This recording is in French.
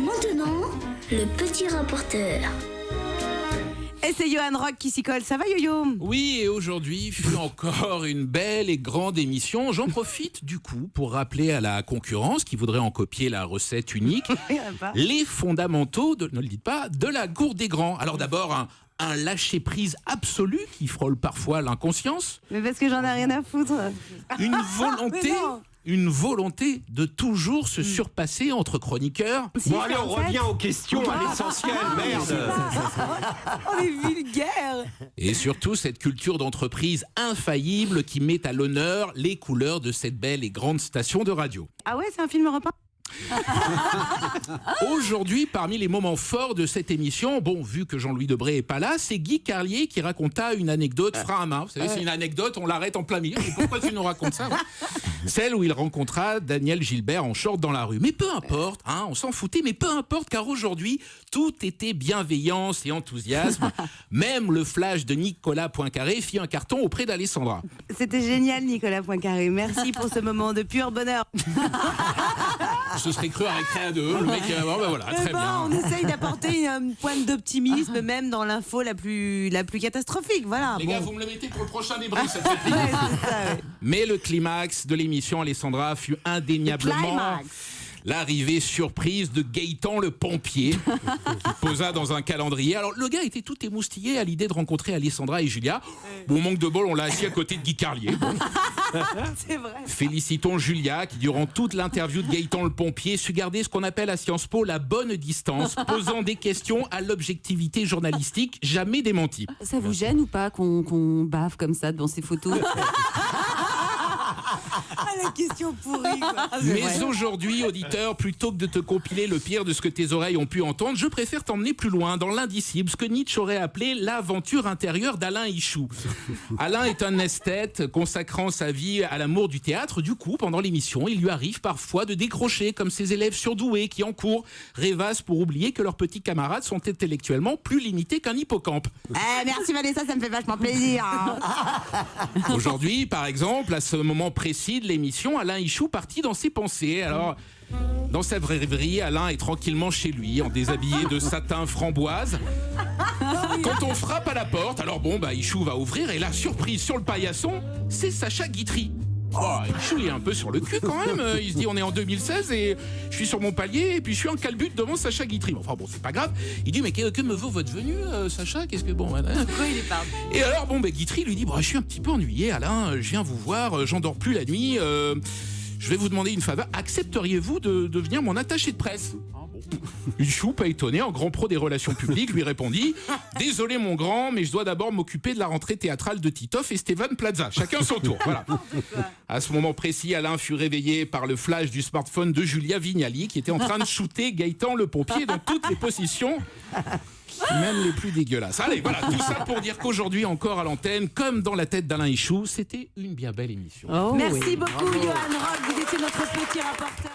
maintenant, le petit rapporteur. Et c'est Johan Rock qui s'y colle. Ça va, Yo-Yo? Oui, et aujourd'hui fut encore une belle et grande émission. J'en profite du coup pour rappeler à la concurrence qui voudrait en copier la recette unique les fondamentaux, ne le dites pas, de la cour des grands. Alors d'abord, un lâcher-prise absolu qui frôle parfois l'inconscience. Mais parce que j'en ai rien à foutre. Une volonté de toujours se surpasser entre chroniqueurs. Bon allez, on revient aux questions, à l'essentiel, merde. On est vulgaire. Et surtout cette culture d'entreprise infaillible qui met à l'honneur les couleurs de cette belle et grande station de radio. Ah ouais, c'est un film européen? Aujourd'hui, parmi les moments forts de cette émission, bon, vu que Jean-Louis Debré est pas là, c'est Guy Carlier qui raconta une anecdote frein à main. Vous savez, c'est une anecdote, on l'arrête en plein milieu. Et pourquoi tu nous racontes ça? Celle où il rencontra Daniel Gilbert en short dans la rue. Mais peu importe, on s'en foutait, mais peu importe, car aujourd'hui, tout était bienveillance et enthousiasme. Même le flash de Nicolas Poincaré fit un carton auprès d'Alessandra. C'était génial, Nicolas Poincaré. Merci pour ce moment de pur bonheur. Je serais cru à Récré à deux. Le mec, voilà, très bien. On essaye d'apporter une pointe d'optimisme, même dans l'info la plus catastrophique. Voilà. Les gars, vous me le mettez pour le prochain débrief, ça fait plaisir. Mais le climax de l'émission, Alessandra, fut indéniablement l'arrivée surprise de Gaëtan le pompier, qui posa dans un calendrier. Alors, le gars était tout émoustillé à l'idée de rencontrer Alessandra et Julia. Bon, manque de bol, on l'a assis à côté de Guy Carlier. Bon. C'est vrai. Félicitons Julia, qui durant toute l'interview de Gaëtan le pompier sut garder ce qu'on appelle à Sciences Po la bonne distance, posant des questions à l'objectivité journalistique jamais démentie. Ça vous gêne ou pas qu'on bave comme ça devant ces photos? La question pourrie, quoi. Mais aujourd'hui, auditeur, plutôt que de te compiler le pire de ce que tes oreilles ont pu entendre, je préfère t'emmener plus loin, dans l'indicible, ce que Nietzsche aurait appelé l'aventure intérieure d'Alain Ichou. Alain est un esthète consacrant sa vie à l'amour du théâtre. Du coup, pendant l'émission, il lui arrive parfois de décrocher comme ses élèves surdoués qui, en cours, rêvassent pour oublier que leurs petits camarades sont intellectuellement plus limités qu'un hippocampe. Merci Vanessa, ça me fait vachement plaisir. Aujourd'hui, par exemple, à ce moment précis de l'émission, Alain Ichou partit dans ses pensées. Alors, dans sa rêverie, Alain est tranquillement chez lui, en déshabillé de satin framboise. Quand on frappe à la porte, alors Ichou va ouvrir et la surprise sur le paillasson, c'est Sacha Guitry. Oh, Ichou il est un peu sur le cul quand même. Il se dit on est en 2016 et je suis sur mon palier et puis je suis en calbute devant Sacha Guitry. Enfin bon, c'est pas grave. Il dit mais que me vaut votre venue, Sacha? Qu'est-ce que bon? Pourquoi il est parti? Et alors Guitry lui dit je suis un petit peu ennuyé, Alain. Je viens vous voir, j'endors plus la nuit. Je vais vous demander une faveur. Accepteriez-vous de devenir mon attaché de presse? Ichou, pas étonné, en grand pro des relations publiques, lui répondit « Désolé mon grand, mais je dois d'abord m'occuper de la rentrée théâtrale de Titoff et Stéphane Plaza. Chacun son tour. » Voilà. À ce moment précis, Alain fut réveillé par le flash du smartphone de Julia Vignali qui était en train de shooter Gaëtan le pompier dans toutes les positions, même les plus dégueulasses. Allez, voilà, tout ça pour dire qu'aujourd'hui encore à l'antenne, comme dans la tête d'Alain Ichou, c'était une bien belle émission. Merci beaucoup, Johan Rock. Vous étiez notre petit rapporteur.